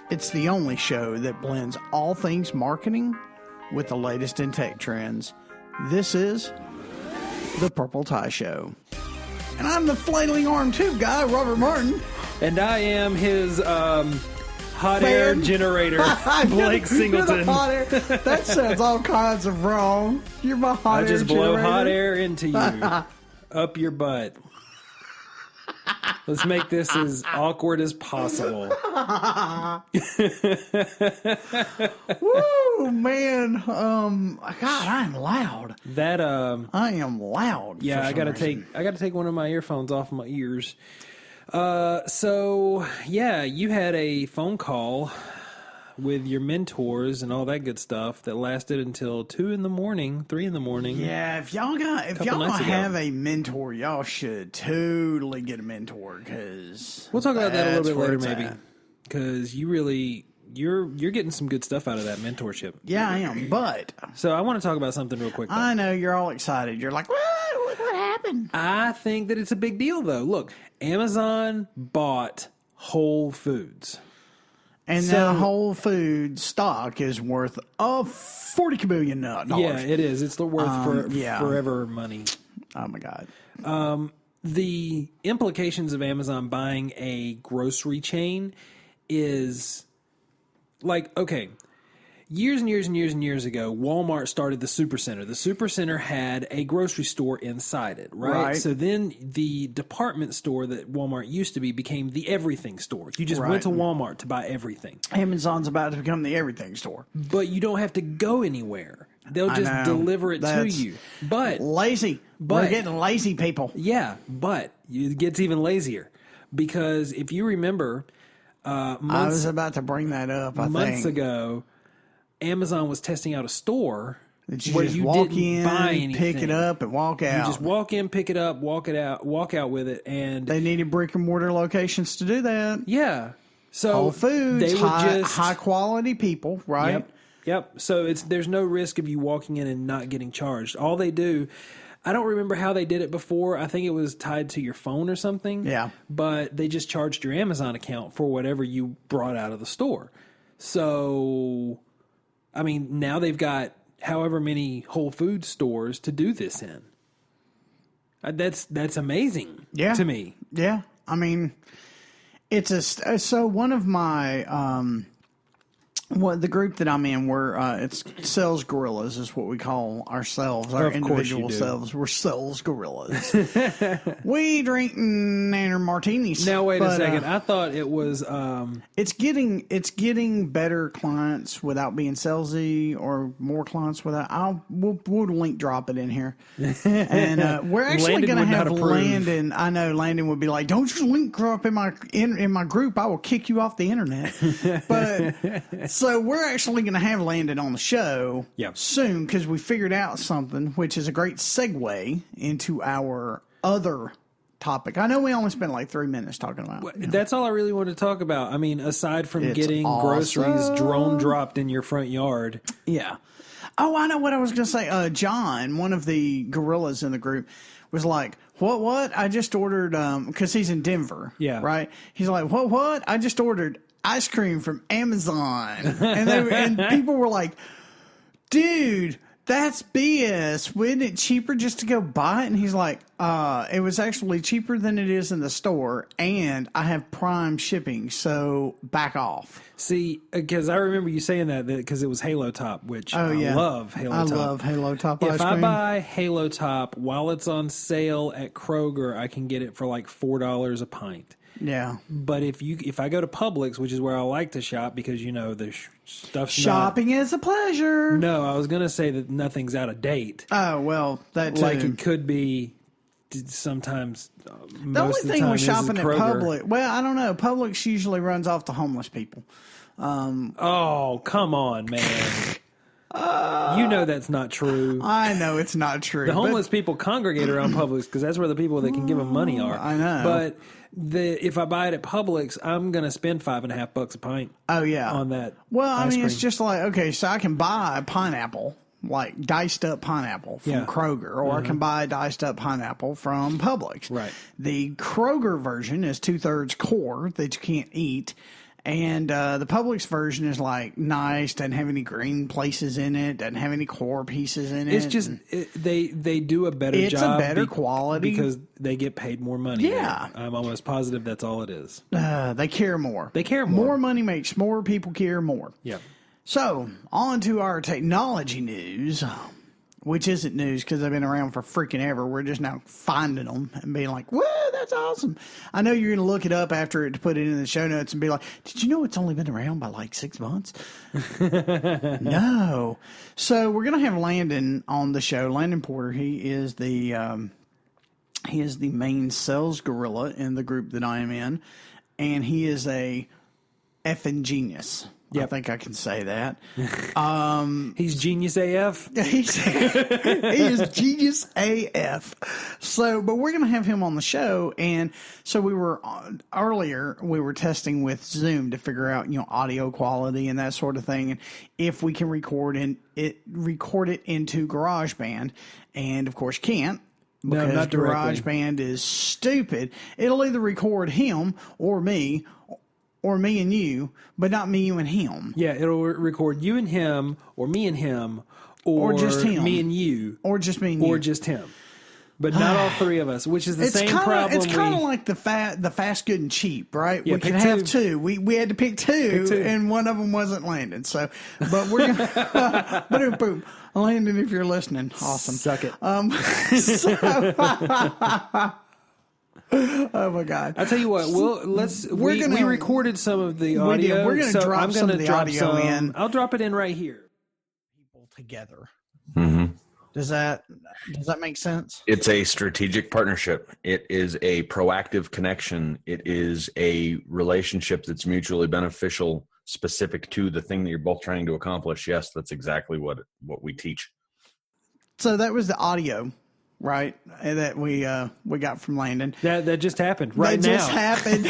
It's the only show that blends all things marketing with the latest in tech trends. This is The Purple Tie Show. And I'm the flailing arm tube guy, Robert Martin. And I am his hot air generator, Blake Singleton. Hot air. That sounds all kinds of wrong. You're my hot air generator. I just blow hot air into you, up your butt. Let's make this as awkward as possible. Woo, man. God, I am loud. I am loud. Yeah, I gotta take one of my earphones off my ears. So yeah, you had a phone call with your mentors and all that good stuff that lasted until 2 in the morning, 3 in the morning. Yeah, if y'all don't have a mentor, y'all should totally get a mentor, because we'll talk about that a little bit later, maybe, because you're getting some good stuff out of that mentorship. Yeah, I am. But so I want to talk about something real quick, though. I know you're all excited. You're like, what happened? I think that it's a big deal, though. Look, Amazon bought Whole Foods. And now Whole Foods stock is worth $40 billion. Yeah, it is. It's the worth forever money. Oh, my God. The implications of Amazon buying a grocery chain is like, okay, years and years and years and years ago, Walmart started the Supercenter. The Supercenter had a grocery store inside it, right? So then the department store that Walmart used to be became the everything store. You just went to Walmart to buy everything. Amazon's about to become the everything store. But you don't have to go anywhere. They'll just deliver it to you. But lazy. We're getting lazy, people. Yeah, but it gets even lazier. Because if you remember, I was about to bring that up, months ago, Amazon was testing out a store where you walk didn't in, buy anything. pick it up, and walk out. You just walk in, pick it up, walk out with it, and they needed brick and mortar locations to do that. Yeah, so Whole Foods, they would high quality people, right? Yep. So there's no risk of you walking in and not getting charged. All they do, I don't remember how they did it before. I think it was tied to your phone or something. Yeah, but they just charged your Amazon account for whatever you brought out of the store. So, I mean, now they've got however many Whole Foods stores to do this in. That's amazing to me. Yeah. I mean, so one of my, the group that I'm in, it's sales gorillas is what we call ourselves, our individual selves. We're sales gorillas. We drink nanner martinis. Now wait a second. I thought it was. It's getting better clients without being salesy, or more clients without. We'll link drop it in here, and we're actually going to have Landon. I know Landon would be like, "Don't you link drop in my group? I will kick you off the internet." But so we're actually going to have Landon on the show soon, because we figured out something, which is a great segue into our other topic. I know we only spent like 3 minutes talking about it. That's all I really wanted to talk about. I mean, aside from getting groceries drone dropped in your front yard. Yeah. Oh, I know what I was going to say. John, one of the gorillas in the group, was like, what? I just ordered, because he's in Denver. Yeah. Right? He's like, what? I just ordered ice cream from Amazon. And people were like, dude, that's BS. Wouldn't it cheaper just to go buy it? And he's like, it was actually cheaper than it is in the store, and I have Prime shipping, so back off. See, because I remember you saying that because it was Halo Top, which I love Halo Top. I love Halo Top ice cream. If I buy Halo Top while it's on sale at Kroger, I can get it for like $4 a pint. Yeah, but if I go to Publix, which is where I like to shop, because the stuff's shopping is a pleasure. No, I was gonna say that nothing's out of date. Oh well, that too. Like it could be sometimes. The only thing with shopping at Publix, well, I don't know. Publix usually runs off to homeless people. Oh, come on, man. You know that's not true. I know it's not true. The homeless people congregate around Publix because that's where the people that can give them money are. I know. But if I buy it at Publix, I'm going to spend $5.50 a pint. Oh, yeah. On that. Well, I mean, cream. it's just like, okay, so I can buy a pineapple, like diced up pineapple from Kroger, or I can buy a diced up pineapple from Publix. Right. The Kroger version is 2/3 core that you can't eat. And the Publix version is like nice, doesn't have any green places in it, doesn't have any core pieces in it. It's just they do a better job. It's a better quality because they get paid more money. Yeah. I'm almost positive that's all it is. They care more. They care more. More money makes more people care more. Yeah. So, on to our technology news, which isn't news because they've been around for freaking ever. We're just now finding them and being like, whoa, that's awesome. I know you're going to look it up after it to put it in the show notes and be like, did you know it's only been around by like 6 months? No. So, we're going to have Landon on the show. Landon Porter, he is the main sales gorilla in the group that I am in, and he is a effing genius. Yep. I think I can say that. He's genius AF. He is genius AF. So, but we're going to have him on the show. And so earlier we were testing with Zoom to figure out, audio quality and that sort of thing. And if we can record it into GarageBand. And of course can't. Because no, not directly. GarageBand is stupid. It'll either record him or me and you, but not me, you, and him. Yeah, it'll record you and him, or me and him, or just him, me and you, or just me and you, or just him. But not all three of us, which is the same problem. It's kind of like the fast, good, and cheap, right? Yeah, we can have two. We had to pick two, and one of them wasn't Landon. So, but we're gonna boom. Landon, if you're listening, awesome. Suck it. Oh my God! I tell you what, we recorded some of the audio. We're going to drop some of the audio in. I'll drop it in right here. People together. Mm-hmm. Does that make sense? It's a strategic partnership. It is a proactive connection. It is a relationship that's mutually beneficial, specific to the thing that you're both trying to accomplish. Yes, that's exactly what we teach. So that was the audio. Right, that we got from Landon. That just happened now. Just happened.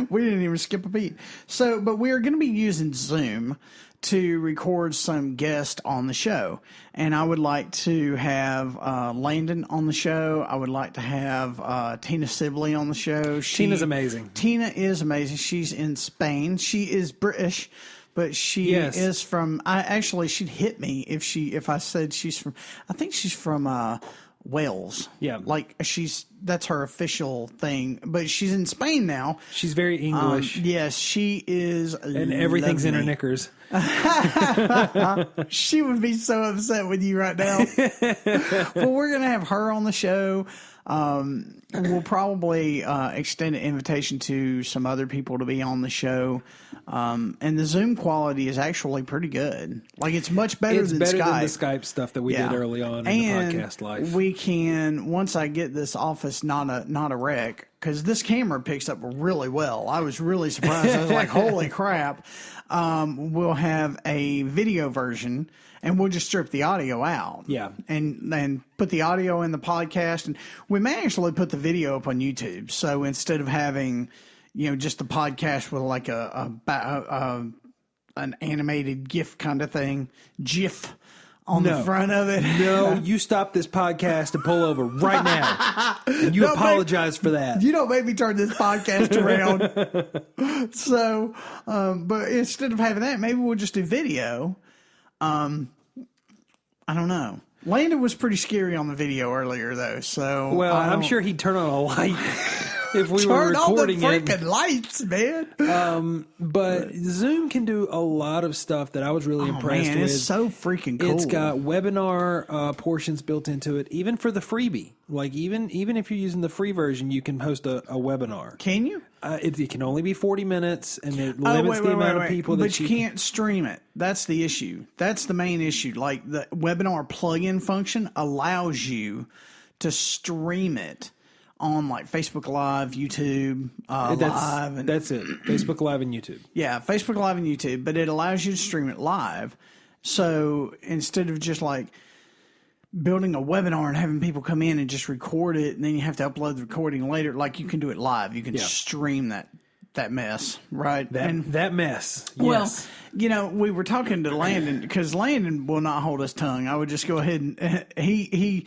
We didn't even skip a beat. So, but we are going to be using Zoom to record some guests on the show, and I would like to have Landon on the show. I would like to have Tina Sibley on the show. Tina's amazing. Tina is amazing. She's in Spain. She is British. But she is from. She'd hit me if I said she's from. I think she's from Wales. Yeah, that's her official thing. But she's in Spain now. She's very English. Yes, she is, and everything's in her knickers. She would be so upset with you right now. But we're gonna have her on the show. We'll probably extend an invitation to some other people to be on the show. And the Zoom quality is actually pretty good. Like, it's much better than Skype. It's better than the Skype stuff that we did early on in the podcast life. We can, once I get this office not a wreck, because this camera picks up really well. I was really surprised. I was like, holy crap. We'll have a video version. And we'll just strip the audio out. Yeah. And put the audio in the podcast. And we may actually put the video up on YouTube. So instead of having, just the podcast with like an animated GIF kind of thing, GIF on the front of it. No, you stop this podcast and pull over right now. And you apologize for that. You don't make me turn this podcast around. So, but instead of having that, maybe we'll just do video. I don't know. Landon was pretty scary on the video earlier, though. So, well, I'm sure he'd turn on a light if we were recording Turn on the freaking lights, man. But Zoom can do a lot of stuff that I was really impressed with. It's so freaking cool. It's got webinar portions built into it, even for the freebie. Like, even if you're using the free version, you can host a webinar. Can you? It can only be 40 minutes, and it limits the amount of people But you can't stream it. That's the issue. That's the main issue. Like, the webinar plugin function allows you to stream it on, like, Facebook Live, YouTube Live. That's it. Facebook Live and YouTube. Yeah, Facebook Live and YouTube. But it allows you to stream it live. So instead of just, like, building a webinar and having people come in and just record it, and then you have to upload the recording later. Like, you can do it live. You can stream that mess, right? That mess. Yes. Well, we were talking to Landon because Landon will not hold his tongue. I would just go ahead and he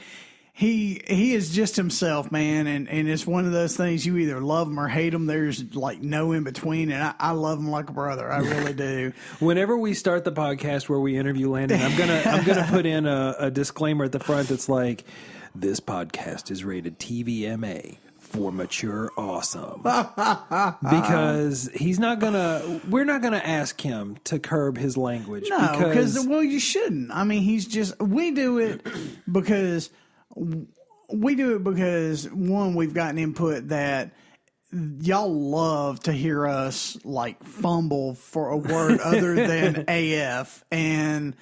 he is just himself, man, and it's one of those things you either love him or hate him. There's like no in between, and I love him like a brother. I really do. Whenever we start the podcast where we interview Landon, I'm gonna put in a disclaimer at the front that's like, this podcast is rated TVMA for mature awesome, because we're not gonna ask him to curb his language. No, because well, you shouldn't. I mean, we do it because one, we've gotten input that y'all love to hear us like fumble for a word other than AF, and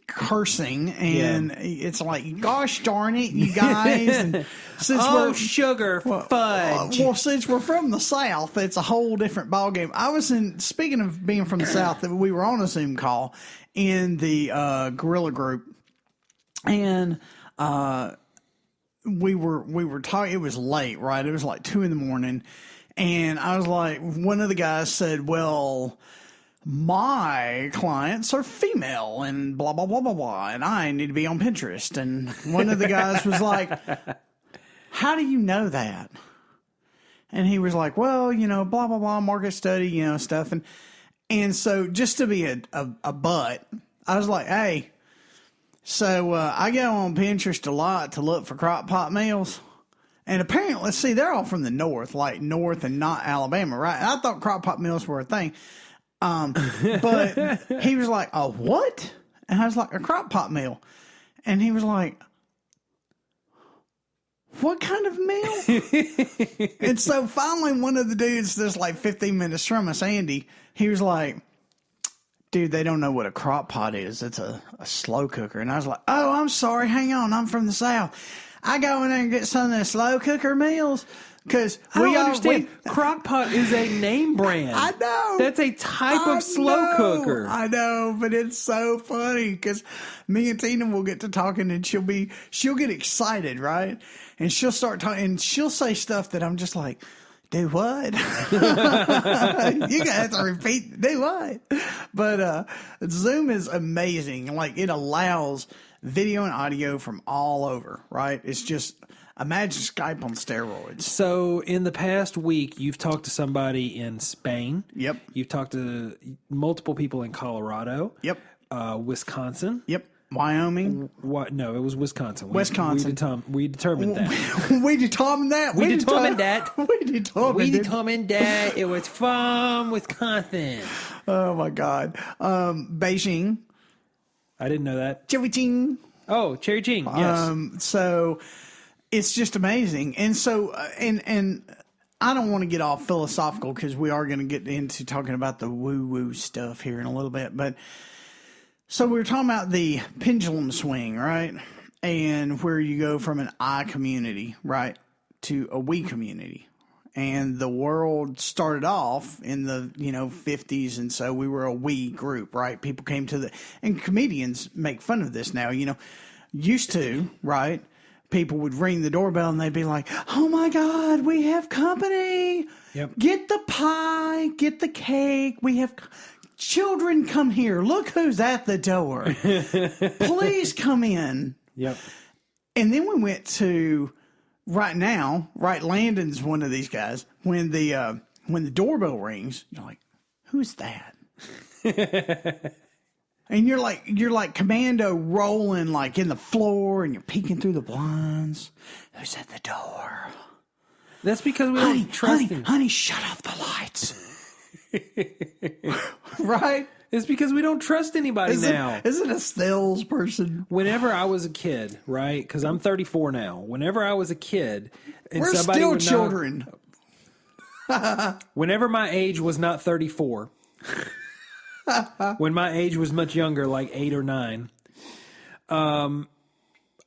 cursing, and it's like, gosh darn it, you guys. And since sugar fudge. Well, since we're from the South, it's a whole different ballgame. Speaking of being from the South, that we were on a Zoom call in the Gorilla group, and we were talking. It was late, right? It was like 2 a.m, and I was like, one of the guys said, well, my clients are female and blah, blah, blah, blah, blah, and I need to be on Pinterest. And one of the guys was like, how do you know that? And he was like, well, blah, blah, blah, market study, stuff. And so just to be a butt, I was like, hey, so I go on Pinterest a lot to look for crock pot meals. And apparently, let's see, they're all from the north, like north and not Alabama, right? And I thought crock pot meals were a thing. But he was like, a what? And I was like, a crock pot meal. And he was like, what kind of meal? And so finally, one of the dudes that's like 15 minutes from us, Andy, he was like, dude, they don't know what a crock pot is. It's a slow cooker. And I was like, oh, I'm sorry. Hang on. I'm from the South. I go in there and get some of the slow cooker meals. Because I don't understand. Crock pot is a name brand. I know. That's a type of slow cooker. I know, but it's so funny because me and Tina will get to talking, and she'll get excited, right? And she'll start talking, and she'll say stuff that I'm just like, do what? You gotta have to repeat, do what? But Zoom is amazing. Like, it allows video and audio from all over, right? It's just, imagine Skype on steroids. So in the past week, you've talked to somebody in Spain. Yep. You've talked to multiple people in Colorado. Yep. Wisconsin. Yep. Wyoming. What? No, it was Wisconsin. Wisconsin. We determined that. We determined that. We determined that. We determined that it was from Wisconsin. Oh my God. Beijing. I didn't know that. Cherry Ching. Oh, Cherry Ching. Yes. So it's just amazing. And so, and I don't want to get all philosophical because we are going to get into talking about the woo-woo stuff here in a little bit. But so we were talking about the pendulum swing, right? And where you go from an I community, right, to a we community. And the world started off in the, 50s. And so we were a we group, right? People came to and comedians make fun of this now, used to, right? People would ring the doorbell and they'd be like, oh my God, we have company. Yep. Get the pie, get the cake. We have children, come here. Look who's at the door. Please come in. Yep. And then we went to right now, right? Landon's one of these guys. When the doorbell rings, you're like, who's that? And you're like commando rolling like in the floor, and you're peeking through the blinds. Who's at the door? That's because we don't trust him. Honey, shut off the lights. Right? It's because we don't trust anybody now. Is it a salesperson? Whenever I was a kid, right? Because I'm 34 now. Whenever I was a kid, and we're somebody still would children. Whenever my age was not 34. When my age was much younger, like 8 or 9, I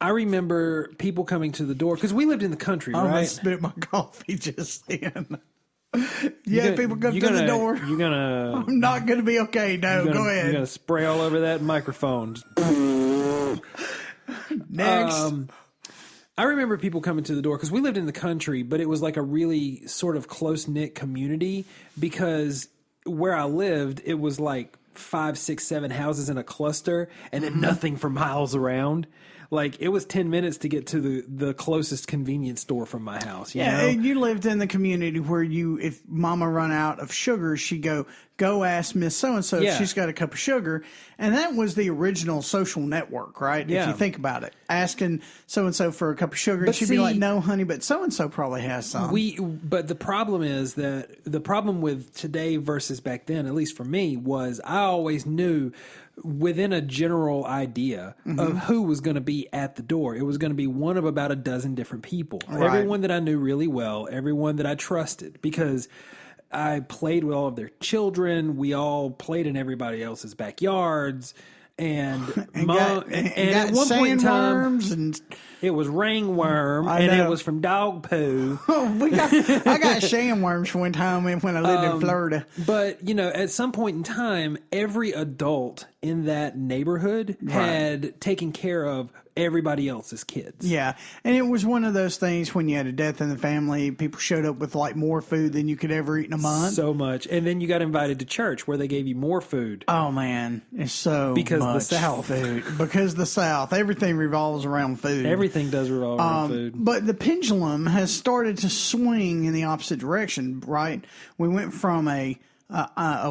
remember people coming to the door because we lived in the country, right? I spit my coffee just then. People come to the door. I'm not gonna be okay. No, go ahead. You're gonna spray all over that microphone. Next. I remember people coming to the door because we lived in the country, but it was like a really sort of close knit community because where I lived, it was like 5, 6, 7 houses in a cluster and then nothing for miles around. Like, it was 10 minutes to get to the closest convenience store from my house. You know? And you lived in the community where if Mama run out of sugar, she'd go ask Miss So-and-so if she's got a cup of sugar. And that was the original social network, right? Yeah. If you think about it. Asking so-and-so for a cup of sugar, and she'd be like, no, honey, but so-and-so probably has some. But the problem is that the problem with today versus back then, at least for me, was I always knew within a general idea of who was going to be at the door. It was going to be one of about a dozen different people. Right. Everyone that I knew really well, everyone that I trusted, because I played with all of their children. We all played in everybody else's backyards. And at one point in time, it was ringworm, and it was from dog poo. I got sandworms one time when I lived in Florida. But, you know, at some point in time, every adult in that neighborhood had taken care of everybody else's kids. Yeah. And it was one of those things when you had a death in the family, people showed up with like more food than you could ever eat in a month. So much. And then you got invited to church where they gave you more food. Oh, man. It's so because much the South. Food. Because the South. Everything revolves around food. Everything does revolve around food. But the pendulum has started to swing in the opposite direction, right? We went from a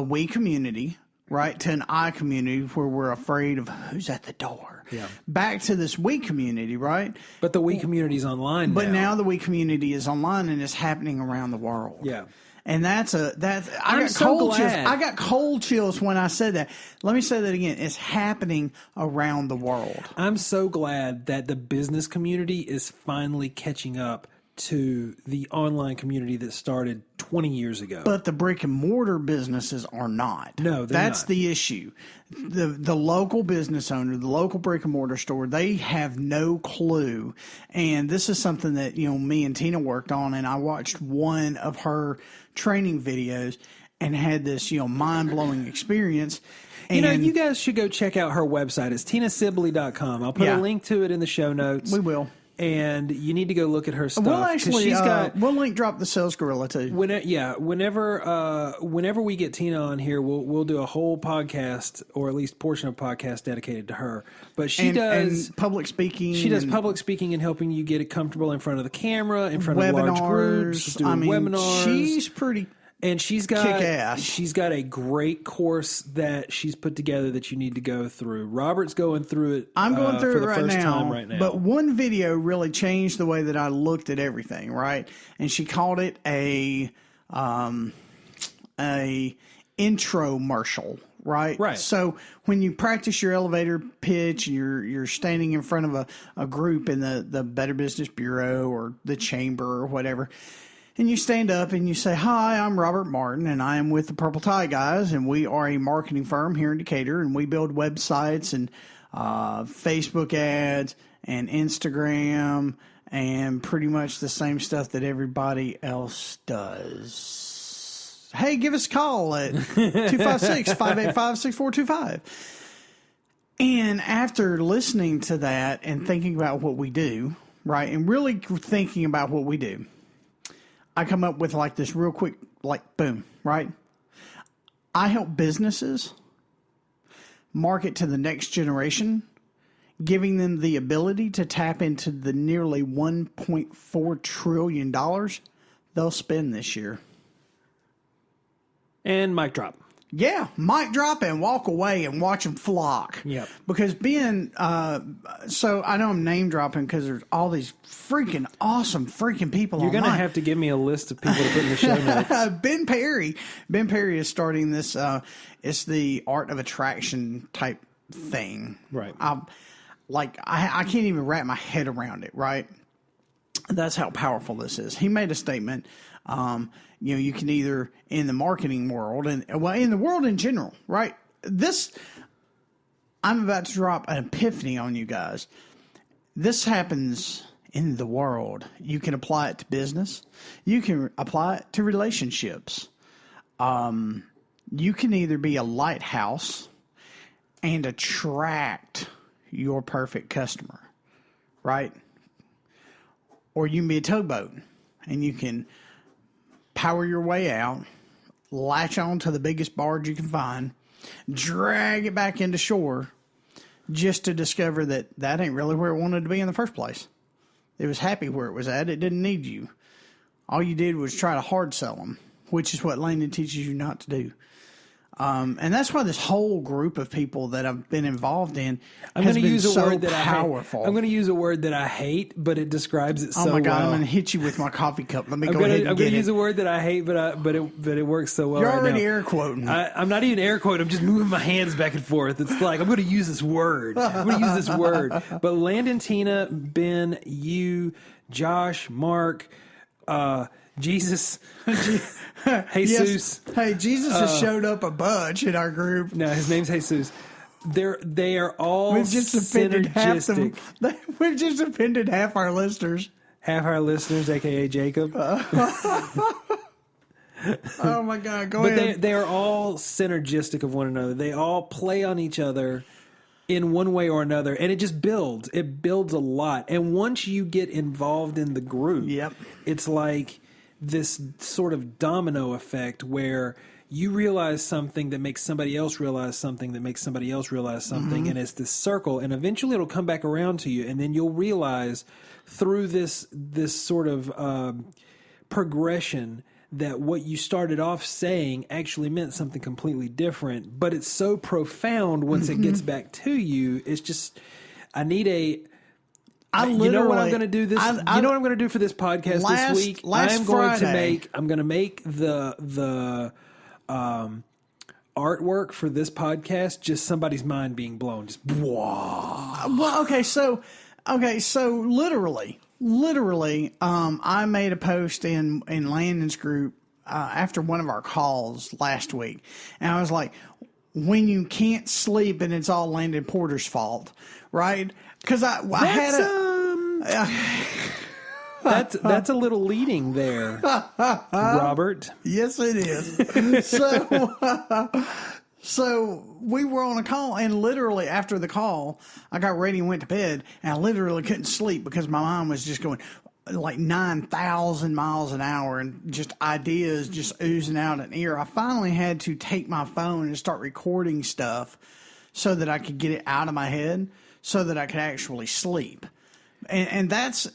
we community, right, to an I community where we're afraid of who's at the door. Yeah. Back to this we community, right? But the we community's online But now the we community is online and it's happening around the world. Yeah. And I got cold chills. I got cold chills when I said that. Let me say that again. It's happening around the world. I'm so glad that the business community is finally catching up to the online community that started 20 years ago. But the brick and mortar businesses are not. No, that's not. the issue. The local business owner, the local brick and mortar store, they have no clue. And this is something that, you know, me and Tina worked on, and I watched one of her training videos and had this, you know, mind-blowing experience. And, you know, you guys should go check out her website. It's tinasibley.com. I'll put a link to it in the show notes. We will. And you need to go look at her stuff. We'll actually, we'll link drop the Sales Gorilla too. Whenever we get Tina on here, we'll do a whole podcast, or at least portion of podcast dedicated to her. But she does public speaking. She does public speaking and helping you get it comfortable in front of the camera, in front of large groups, doing webinars. She's pretty. And she's got kick-ass. She's got a great course that she's put together that you need to go through. Robert's going through it. I'm going through for it the right first now, time right now. But one video really changed the way that I looked at everything. Right, and she called it a intromercial. Right. So when you practice your elevator pitch, you're standing in front of a group in the Better Business Bureau or the chamber or whatever. And you stand up and you say, "Hi, I'm Robert Martin, and I am with the Purple Tie Guys, and we are a marketing firm here in Decatur, and we build websites and Facebook ads and Instagram and pretty much the same stuff that everybody else does. Hey, give us a call at 256-585-6425. And after listening to that and thinking about what we do, right, and really thinking about what we do, I come up with like this real quick, like boom, right? I help businesses market to the next generation, giving them the ability to tap into the nearly $1.4 trillion they'll spend this year. And mic drop. Yeah, mic drop and walk away and watch them flock. Yep. Because so I know I'm name dropping because there's all these freaking awesome freaking people. You're going to have to give me a list of people to put in the show notes. Ben Perry is starting this. It's the art of attraction type thing. Right. I can't even wrap my head around it. Right. That's how powerful this is. He made a statement. You can either in the marketing world in the world in general, right? I'm about to drop an epiphany on you guys. This happens in the world. You can apply it to business. You can apply it to relationships. You can either be a lighthouse and attract your perfect customer, right? Or you can be a towboat and you can power your way out, latch on to the biggest barge you can find, drag it back into shore, just to discover that ain't really where it wanted to be in the first place. It was happy where it was at. It didn't need you. All you did was try to hard sell them, which is what Landon teaches you not to do. And that's why this whole group of people that I've been involved in has been so powerful. I'm going to use a word that I hate, but it describes it so well. Oh my God, I'm going to hit you with my coffee cup. Let me go ahead and get it. I'm going to use a word that I hate, but it works so well. You're already air quoting. I'm not even air quoting. I'm just moving my hands back and forth. It's like I'm going to use this word. But Landon, Tina, Ben, you, Josh, Mark, Jesus, Jesus. Yes. Hey, Jesus has showed up a bunch in our group. No, his name's Jesus. They are all We've just offended synergistic. We've just offended half our listeners. Half our listeners, a.k.a. Jacob. Oh, my God. Go ahead. But they are all synergistic of one another. They all play on each other in one way or another, and it just builds. It builds a lot. And once you get involved in the group, it's like this sort of domino effect where you realize something that makes somebody else realize something that makes somebody else realize something, and it's this circle, and eventually it'll come back around to you, and then you'll realize through this sort of progression that what you started off saying actually meant something completely different, but it's so profound once it gets back to you. It's just, you know what I'm going to do this. You know what I'm going to do for this podcast this week. I'm going to make the artwork for this podcast just somebody's mind being blown. Just wow. Well, okay, so literally, I made a post in Landon's group after one of our calls last week, and I was like, when you can't sleep and it's all Landon Porter's fault, right? Because that's a little leading there, Robert. Yes, it is. So we were on a call, and literally after the call, I got ready and went to bed, and I literally couldn't sleep because my mind was just going like 9,000 miles an hour and just ideas just oozing out an ear. I finally had to take my phone and start recording stuff so that I could get it out of my head so that I could actually sleep. And that's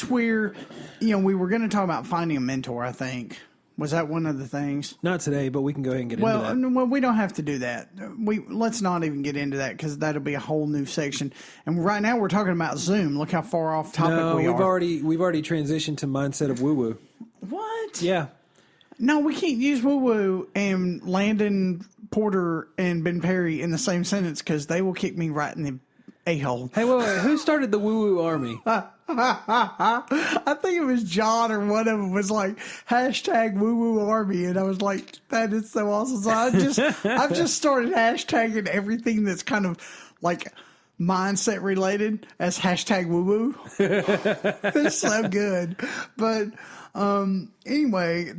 where, we were going to talk about finding a mentor, I think. Was that one of the things? Not today, but we can go ahead and get into that. Well, we don't have to do that. Let's not even get into that because that'll be a whole new section. And right now we're talking about Zoom. Look how far off topic we are. We've already transitioned to mindset of woo-woo. What? Yeah. No, we can't use woo-woo and Landon Porter and Ben Perry in the same sentence because they will kick me right in the a-hole. Hey, wait. Who started the woo-woo army? I think it was John or one of them was like #woo-woo army, and I was like, that is so awesome. So I've just started hashtagging everything that's kind of like mindset related as #woo-woo. It's so good. But anyway,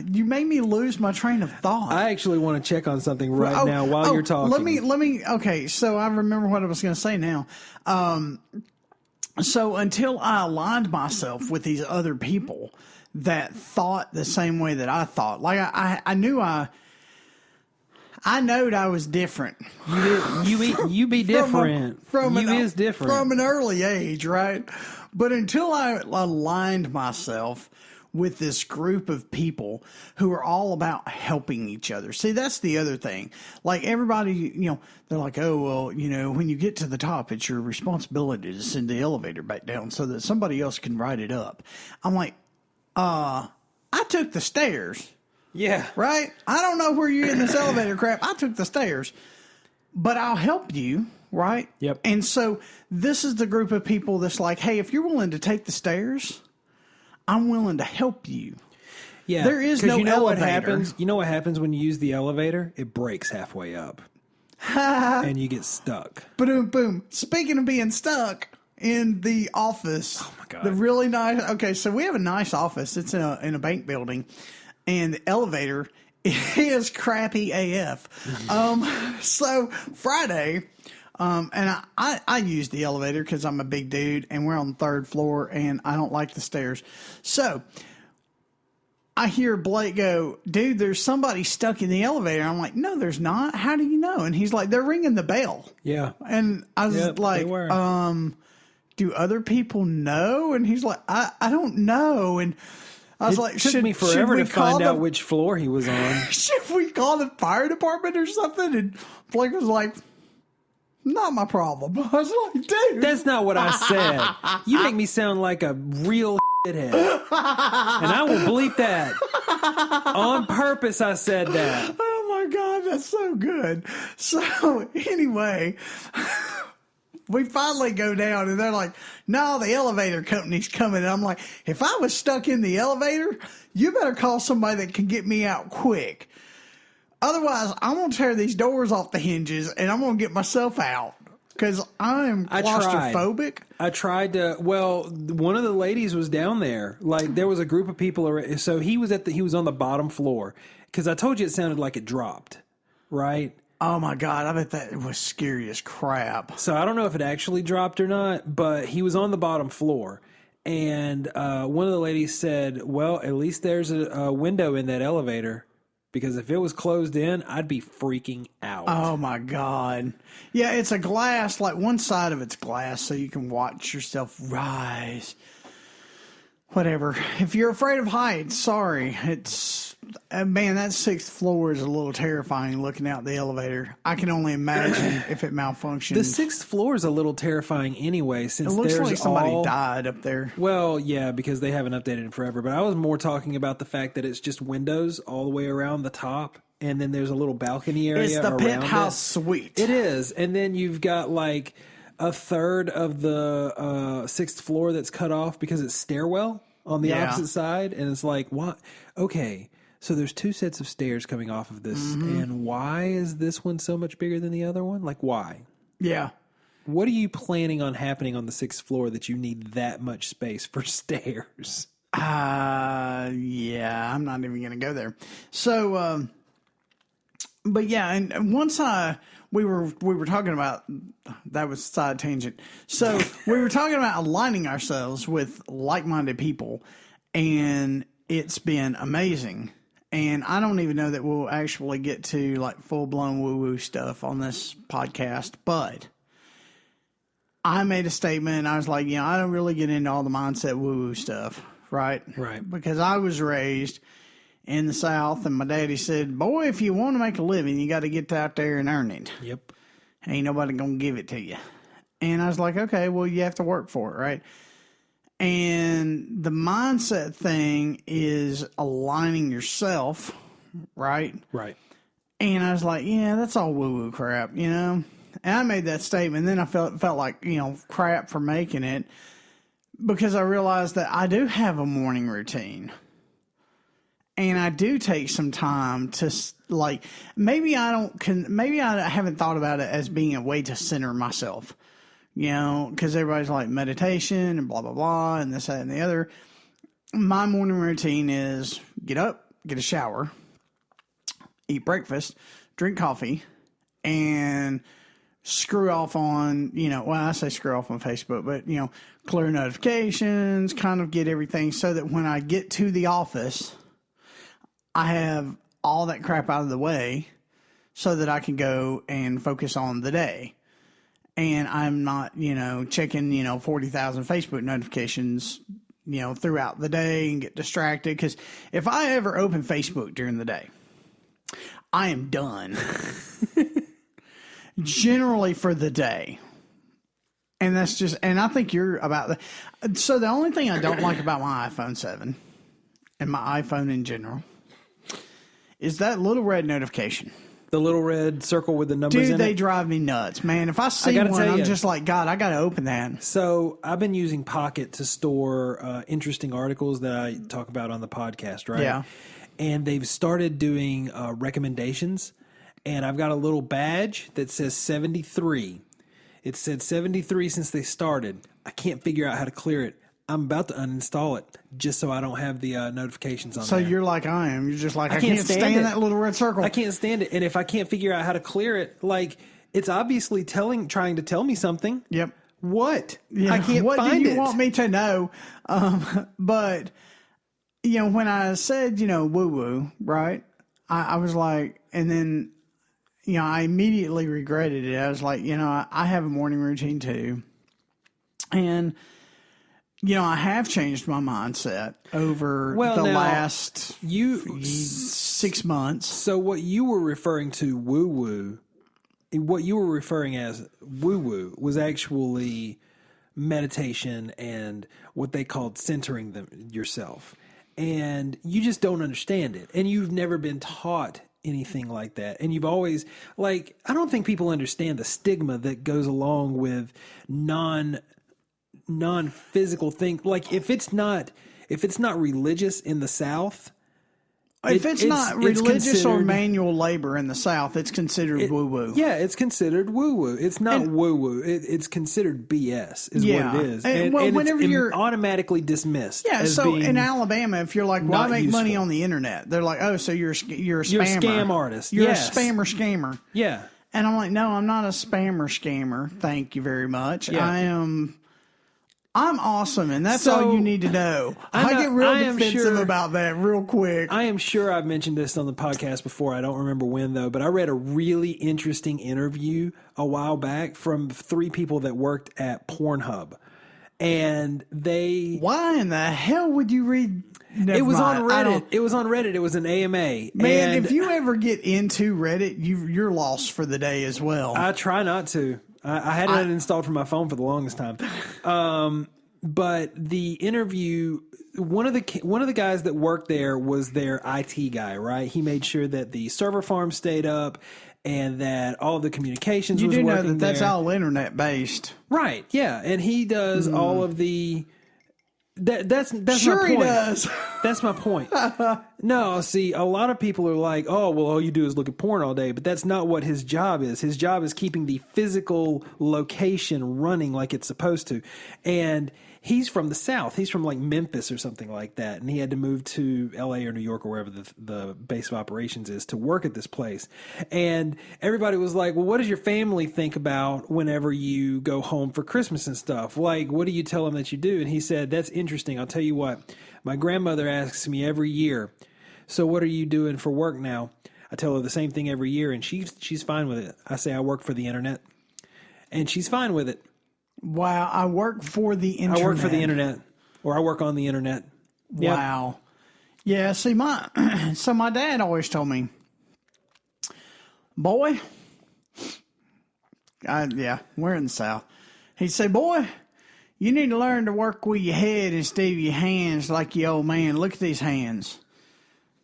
you made me lose my train of thought. I actually want to check on something now while you're talking. Let me. Okay, so I remember what I was going to say now. So until I aligned myself with these other people that thought the same way that I thought, like I knew I knowed I was different. You be different. Is different from an early age, right? But until I aligned myself with this group of people who are all about helping each other. See, that's the other thing. Like everybody, they're like, oh, well, when you get to the top, it's your responsibility to send the elevator back down so that somebody else can ride it up. I'm like, I took the stairs. Yeah. Right? I don't know where you're in this elevator crap. I took the stairs. But I'll help you, right? Yep. And so this is the group of people that's like, hey, if you're willing to take the stairs, I'm willing to help you. Yeah, there is no elevator. What happens? You know what happens when you use the elevator? It breaks halfway up, and you get stuck. Boom, boom. Speaking of being stuck in the office, oh my God, the really nice. Okay, so we have a nice office. It's in a bank building, and the elevator is crappy AF. So Friday. And I use the elevator because I'm a big dude and we're on the 3rd floor and I don't like the stairs. So I hear Blake go, dude, there's somebody stuck in the elevator. I'm like, no, there's not. How do you know? And he's like, they're ringing the bell. Yeah. And I was like, do other people know? And he's like, I don't know. And I was like, it took me forever to find out which floor he was on. Should we call the fire department or something? And Blake was like, not my problem. I was like, dude. That's not what I said. You make me sound like a real shithead. And I will bleep that. On purpose, I said that. Oh my God, that's so good. So anyway, we finally go down and they're like, no, the elevator company's coming. And I'm like, if I was stuck in the elevator, you better call somebody that can get me out quick. Otherwise, I'm going to tear these doors off the hinges and I'm going to get myself out because I'm claustrophobic. I tried to. Well, one of the ladies was down there. Like there was a group of people. So he was on the bottom floor because I told you it sounded like it dropped, right? Oh my God, I bet that was scary as crap. So I don't know if it actually dropped or not, but he was on the bottom floor. And one of the ladies said, well, at least there's a window in that elevator. Because if it was closed in, I'd be freaking out. Oh, my God. Yeah, it's a glass, like one side of it's glass, so you can watch yourself rise. Whatever. If you're afraid of heights, sorry. Man, that 6th floor is a little terrifying looking out the elevator. I can only imagine if it malfunctions. The 6th floor is a little terrifying anyway, since it looks like somebody died up there. Well, yeah, because they haven't updated it forever. But I was more talking about the fact that it's just windows all the way around the top, and then there's a little balcony area. It's the penthouse suite. It is, and then you've got like a third of the 6th floor that's cut off because it's stairwell on the opposite side, and it's like, what? Okay. So there's 2 sets of stairs coming off of this, and why is this one so much bigger than the other one? Like, why? Yeah. What are you planning on happening on the 6th floor that you need that much space for stairs? Yeah, I'm not even going to go there. So, but yeah, and once we were talking about, that was a side tangent. So we were talking about aligning ourselves with like-minded people, and it's been amazing. And I don't even know that we'll actually get to like full-blown woo-woo stuff on this podcast, but I made a statement. I was like, I don't really get into all the mindset woo-woo stuff, right? Right. Because I was raised in the South, and my daddy said, boy, if you want to make a living, you got to get out there and earn it. Yep. Ain't nobody going to give it to you. And I was like, okay, well, you have to work for it, right? And the mindset thing is aligning yourself, right? Right. And I was like, yeah, that's all woo-woo crap, And I made that statement. And then I felt like, crap for making it because I realized that I do have a morning routine. And I do take some time to, like, maybe I haven't thought about it as being a way to center myself. Because everybody's like meditation and blah, blah, blah, and this, that, and the other. My morning routine is get up, get a shower, eat breakfast, drink coffee, and screw off on, I say screw off on Facebook, but, clear notifications, kind of get everything so that when I get to the office, I have all that crap out of the way so that I can go and focus on the day. And I'm not, checking, 40,000 Facebook notifications, throughout the day and get distracted. Because if I ever open Facebook during the day, I am done. Generally for the day. And that's just, and I think you're about the, so the only thing I don't like about my iPhone 7 and my iPhone in general is that little red notification. The little red circle with the numbers in it. Dude, they drive me nuts, man. If I see one, I'm just like, God, I got to open that. So I've been using Pocket to store interesting articles that I talk about on the podcast, right? Yeah. And they've started doing recommendations, and I've got a little badge that says 73. It said 73 since they started. I can't figure out how to clear it. I'm about to uninstall it just so I don't have the notifications on so there. You're like I am. You're just like, I can't stand that little red circle. I can't stand it. And if I can't figure out how to clear it, like, it's obviously trying to tell me something. Yep. What? Yeah. I can't what find it. What do you want me to know? But when I said, woo woo, right? I was like, and then, I immediately regretted it. I was like, I have a morning routine too. And, I have changed my mindset over last 6 months. So what you were referring to woo woo, what you were referring as woo woo was actually meditation and what they called centering yourself. And you just don't understand it. And you've never been taught anything like that. And you've always, I don't think people understand the stigma that goes along with non-physical thing. Like if it's not religious in the South, if it's not religious or manual labor in the South, it's considered woo-woo. Yeah, it's considered woo-woo. It's not woo-woo. It's considered BS is what it is. And whenever you're automatically dismissed. Yeah, so in Alabama, if you're like, well, I make money on the internet, they're like, oh, so you're a spammer. You're a scam artist. You're a spammer scammer. Yeah. And I'm like, no, I'm not a spammer scammer. Thank you very much. Yeah. I'm awesome, and that's all you need to know. I get real defensive about that real quick. I am sure I've mentioned this on the podcast before. I don't remember when, though, but I read a really interesting interview a while back from 3 people that worked at Pornhub. And they... Why in the hell would you read... It was on Reddit. It was on Reddit. It was an AMA. Man, if you ever get into Reddit, you're lost for the day as well. I try not to. I had it installed for my phone for the longest time. But the interview, one of the guys that worked there was their IT guy, right? He made sure that the server farm stayed up and that all of the communications was working. You do know that that's all internet based. Right, yeah. And he does all of the... That's sure my point. He does. That's my point. No, see, a lot of people are like, oh, well, all you do is look at porn all day. But that's not what his job is. His job is keeping the physical location running like it's supposed to. And he's from the South. He's from like Memphis or something like that. And he had to move to LA or New York or wherever the base of operations is to work at this place. And everybody was like, well, what does your family think about whenever you go home for Christmas and stuff? Like, what do you tell them that you do? And he said, that's interesting. I'll tell you what. My grandmother asks me every year, so what are you doing for work now? I tell her the same thing every year, and she's fine with it. I say I work for the internet, and she's fine with it. Wow, I work for the internet. I work for the internet, or I work on the internet. Yep. Wow. Yeah, see, my dad always told me, boy, we're in the South. He'd say, boy, you need to learn to work with your head instead of your hands like your old man. Look at these hands.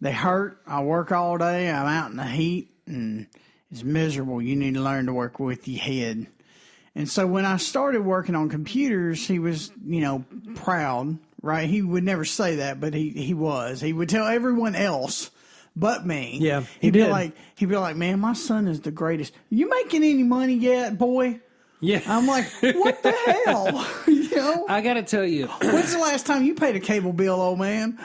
They hurt. I work all day. I'm out in the heat, and it's miserable. You need to learn to work with your head. And so when I started working on computers, he was, proud, right? He would never say that, but he was. He would tell everyone else but me. Yeah, he'd be like, man, my son is the greatest. You making any money yet, boy? Yeah. I'm like, what the hell? I got to tell you. When's the last time you paid a cable bill, old man?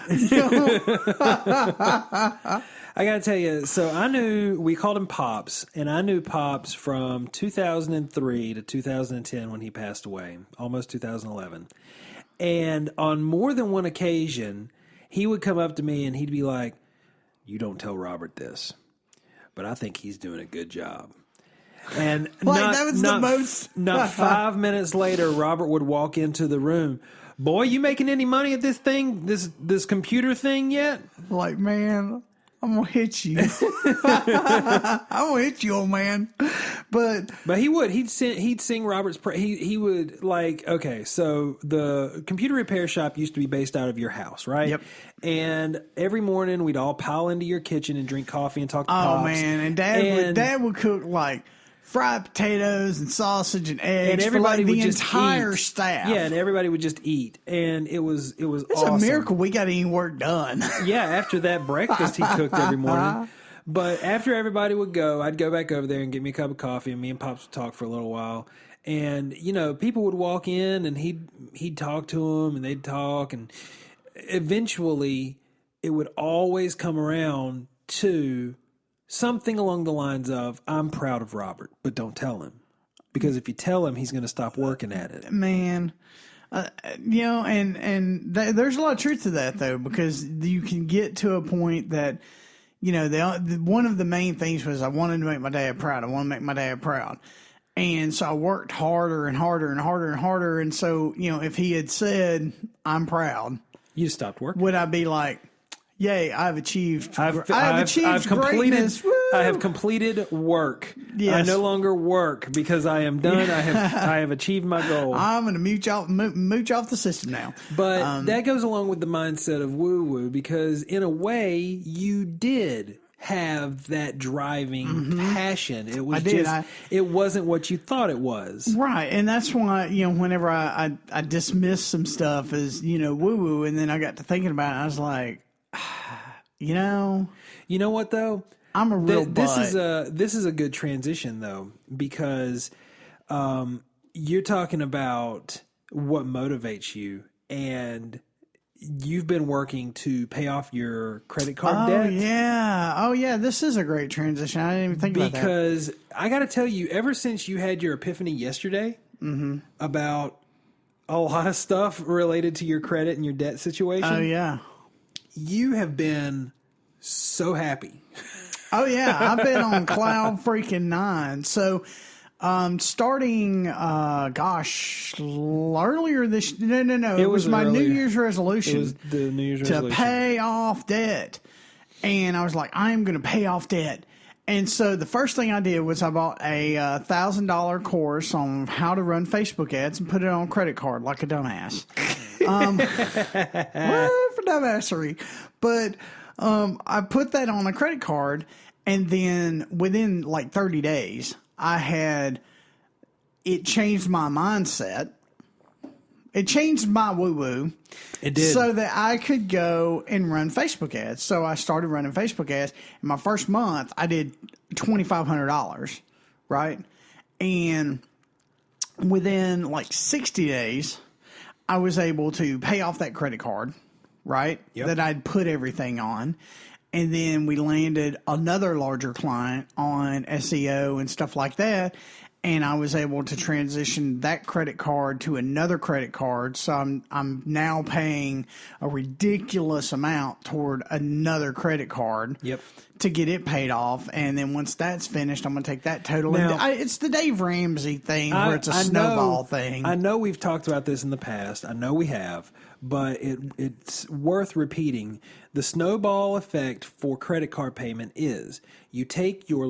I got to tell you, so we called him Pops, and I knew Pops from 2003 to 2010 when he passed away, almost 2011. And on more than one occasion, he would come up to me and he'd be like, you don't tell Robert this, but I think he's doing a good job. And not 5 minutes later, Robert would walk into the room. Boy, you making any money at this thing, this computer thing yet? Like, man, I'm gonna hit you. I'm gonna hit you, old man. But he'd sing Robert's he would okay, so the computer repair shop used to be based out of your house, right? Yep. And every morning we'd all pile into your kitchen and drink coffee and talk to Pops. Oh man, and Dad would cook like fried potatoes and sausage and eggs, and everybody for the entire staff. Yeah, and everybody would just eat, and it was It's awesome. a miracle we got any work done. Yeah, after that breakfast he cooked every morning. But after everybody would go, I'd go back over there and get me a cup of coffee, and me and Pops would talk for a little while. And people would walk in, and he'd talk to them, and they'd talk, and eventually it would always come around to something along the lines of, I'm proud of Robert, but don't tell him. Because if you tell him, he's going to stop working at it. Man, There's a lot of truth to that though, because you can get to a point that, one of the main things was I wanted to make my dad proud. I want to make my dad proud. And so I worked harder and harder and harder and harder. And so, if he had said, I'm proud, you stopped working. Would I be like, yay, I've achieved I've greatness. I have completed work. Yes. I no longer work because I am done. I have achieved my goal. I'm going to mooch off the system now. But that goes along with the mindset of woo-woo, because in a way you did have that driving passion. It was it wasn't what you thought it was. Right. And that's why, whenever I dismiss some stuff as, woo-woo, and then I got to thinking about it, I was like, you know what though? I'm a real this is a good transition though, because you're talking about what motivates you, and you've been working to pay off your credit card debt. Oh yeah, this is a great transition. I didn't even think about that. Because I got to tell you, ever since you had your epiphany yesterday about a lot of stuff related to your credit and your debt situation. Oh yeah. You have been so happy. Oh yeah, I've been on cloud freaking 9. So, starting, earlier this. No. It was my New Year's resolution. It was the New Year's resolution to pay off debt, and I was like, I'm going to pay off debt. And so the first thing I did was I bought a $1,000 course on how to run Facebook ads and put it on a credit card like a dumbass. For dumbassery. But I put that on a credit card, and then within like 30 days, it changed my mindset. It changed my woo-woo. It did. So that I could go and run Facebook ads. So I started running Facebook ads. In my first month, I did $2,500, right? And within like 60 days, I was able to pay off that credit card, right? Yep. That I'd put everything on. And then we landed another larger client on SEO and stuff like that. And I was able to transition that credit card to another credit card. So I'm now paying a ridiculous amount toward another credit card to get it paid off. And then once that's finished, I'm going to take that total. Now, it's the Dave Ramsey thing where it's a snowball thing. I know we've talked about this in the past. I know we have. But it's worth repeating. The snowball effect for credit card payment is you take your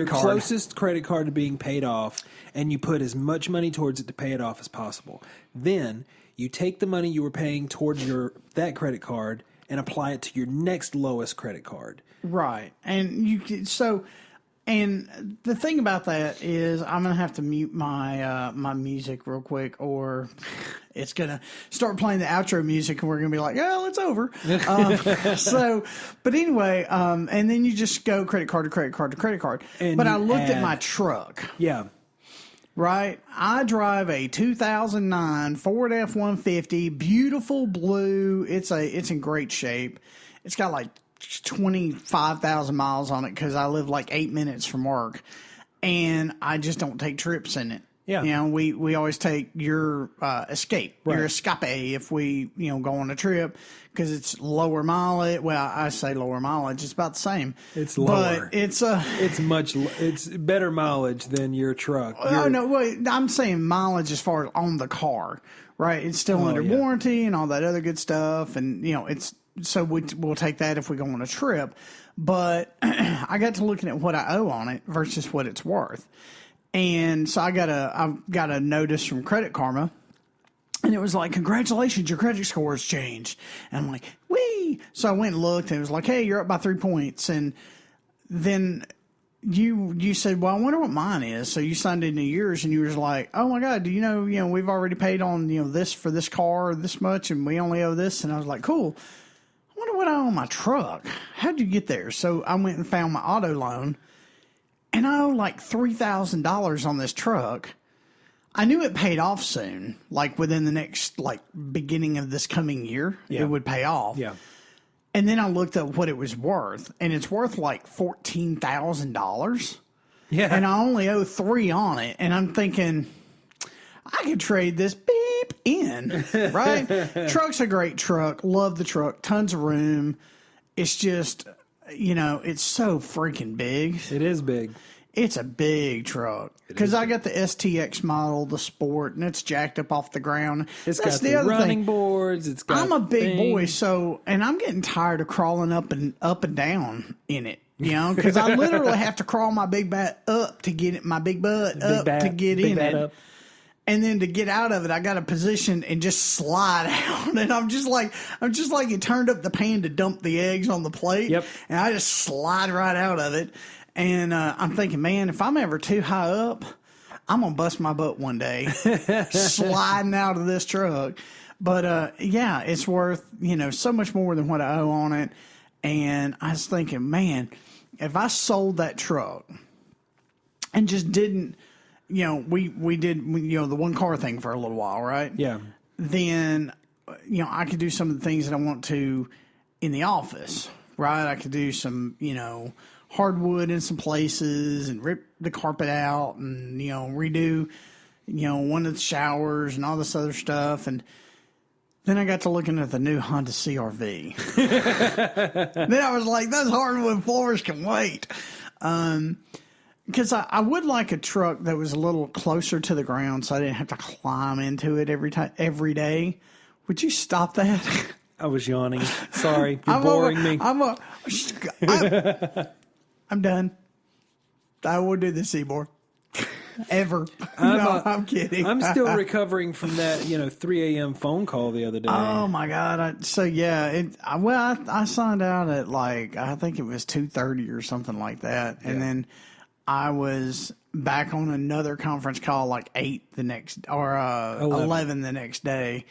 closest credit card to being paid off, and you put as much money towards it to pay it off as possible. Then you take the money you were paying towards that credit card and apply it to your next lowest credit card. Right. And the thing about that is I'm going to have to mute my my music real quick, or it's going to start playing the outro music and we're going to be like, oh, it's over. But anyway, and then you just go credit card to credit card to credit card. But I looked at my truck. Yeah. Right? I drive a 2009 Ford F-150, beautiful blue. It's in great shape. It's got like 25,000 miles on it because I live like 8 minutes from work, and I just don't take trips in it. Yeah. We always take your Escape, your Escape if we, go on a trip because it's lower mileage. Well, I say lower mileage. It's about the same. It's lower. But it's better mileage than your truck. No, wait, I'm saying mileage as far as on the car, right? It's still under warranty and all that other good stuff. And, so we'll take that if we go on a trip. But I got to looking at what I owe on it versus what it's worth. And so I've got a notice from Credit Karma, and it was like, congratulations, your credit score has changed. And I'm like, wee. So I went and looked, and it was like, hey, you're up by 3 points. And then you said, well, I wonder what mine is. So you signed into yours, and you was like, oh my God, do you know, we've already paid on, this for this car this much, and we only owe this. And I was like, cool. I wonder what I owe on my truck. How'd you get there? So I went and found my auto loan, and I owe like $3,000 on this truck. I knew it paid off soon, like within the next, beginning of this coming year, it would pay off. Yeah. And then I looked up what it was worth, and it's worth like $14,000. Yeah. And I only owe $3,000 on it. And I'm thinking, I could trade this beep in, right? Truck's a great truck. Love the truck. Tons of room. It's just, it's so freaking big. It is big. It's a big truck. Because I got the STX model, the Sport, and it's jacked up off the ground. It's got the running boards. It's got I'm a big boy, and I'm getting tired of crawling up and down in it. Because I literally have to crawl my big butt up to get it, my big butt up to get in it. Up. And then to get out of it, I got to position and just slide out. And I'm just like you turned up the pan to dump the eggs on the plate. Yep. And I just slide right out of it. And I'm thinking, man, if I'm ever too high up, I'm going to bust my butt one day sliding out of this truck. But, yeah, it's worth, so much more than what I owe on it. And I was thinking, man, if I sold that truck and just didn't, we did, the one car thing for a little while, right? Yeah. Then, I could do some of the things that I want to in the office, right? I could do some, hardwood in some places and rip the carpet out and, redo, one of the showers and all this other stuff. And then I got to looking at the new Honda CR-V. Then I was like, those hardwood floors can wait. Because I would like a truck that was a little closer to the ground so I didn't have to climb into it every day. Would you stop that? I was yawning. Sorry. You're boring me. I'm done. I won't do this anymore. Ever. I'm kidding. I'm still recovering from that, 3 a.m. phone call the other day. Oh, my God. I signed out at I think it was 2:30 or something like that. And then I was back on another conference call 8 the next, or 11 the next day.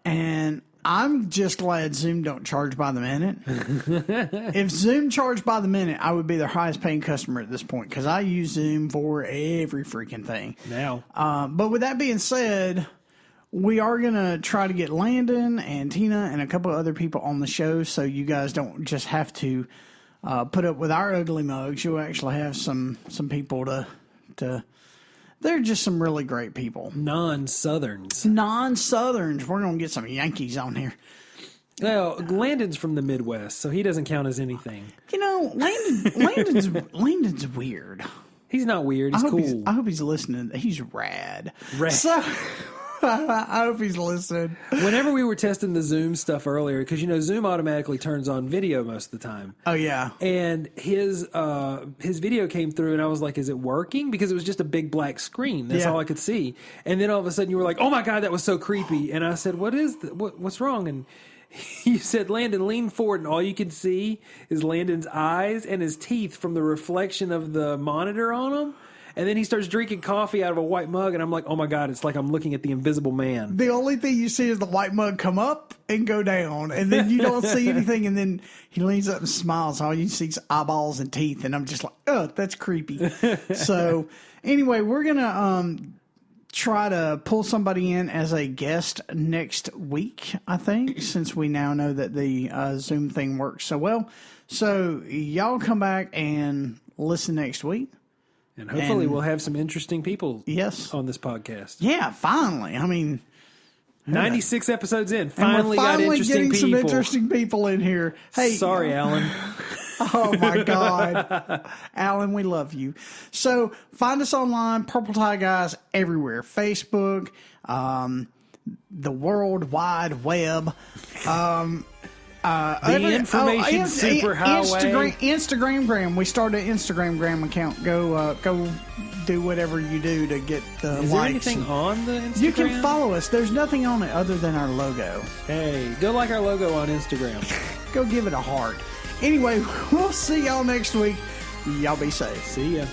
And I'm just glad Zoom don't charge by the minute. If Zoom charged by the minute, I would be their highest paying customer at this point because I use Zoom for every freaking thing. Now. But with that being said, we are going to try to get Landon and Tina and a couple of other people on the show so you guys don't just have to put up with our ugly mugs. You'll actually have some people to they're just some really great people. Non-Southerns. We're going to get some Yankees on here. Well, Landon's from the Midwest, so he doesn't count as anything. Landon's weird. He's not weird. He's cool. I hope he's listening. He's rad. So, I hope he's listening. Whenever we were testing the Zoom stuff earlier, because Zoom automatically turns on video most of the time. Oh yeah. And his video came through, and I was like, "Is it working?" Because it was just a big black screen. That's all I could see. And then all of a sudden, you were like, "Oh my God, that was so creepy!" And I said, "What's wrong?" And you said, "Landon, lean forward," and all you could see is Landon's eyes and his teeth from the reflection of the monitor on him. And then he starts drinking coffee out of a white mug, and I'm like, oh, my God, it's like I'm looking at the Invisible Man. The only thing you see is the white mug come up and go down, and then you don't see anything, and then he leans up and smiles. All you see is eyeballs and teeth, and I'm just like, oh, that's creepy. So anyway, we're going to try to pull somebody in as a guest next week, I think, since we now know that the Zoom thing works so well. So y'all come back and listen next week. And hopefully we'll have some interesting people on this podcast. Yeah, finally. I mean, 96 episodes in. Finally got interesting getting people. Some interesting people in here. Hey, sorry, Alan. Oh, my God. Alan, we love you. So find us online, Purple Tie Guys, everywhere. Facebook, the World Wide Web. The information superhighway. Instagram. We started an Instagram account. Go do whatever you do to get the likes. Is there anything on the Instagram? You can follow us. There's nothing on it other than our logo. Hey, go like our logo on Instagram. Go give it a heart. Anyway, we'll see y'all next week. Y'all be safe. See ya.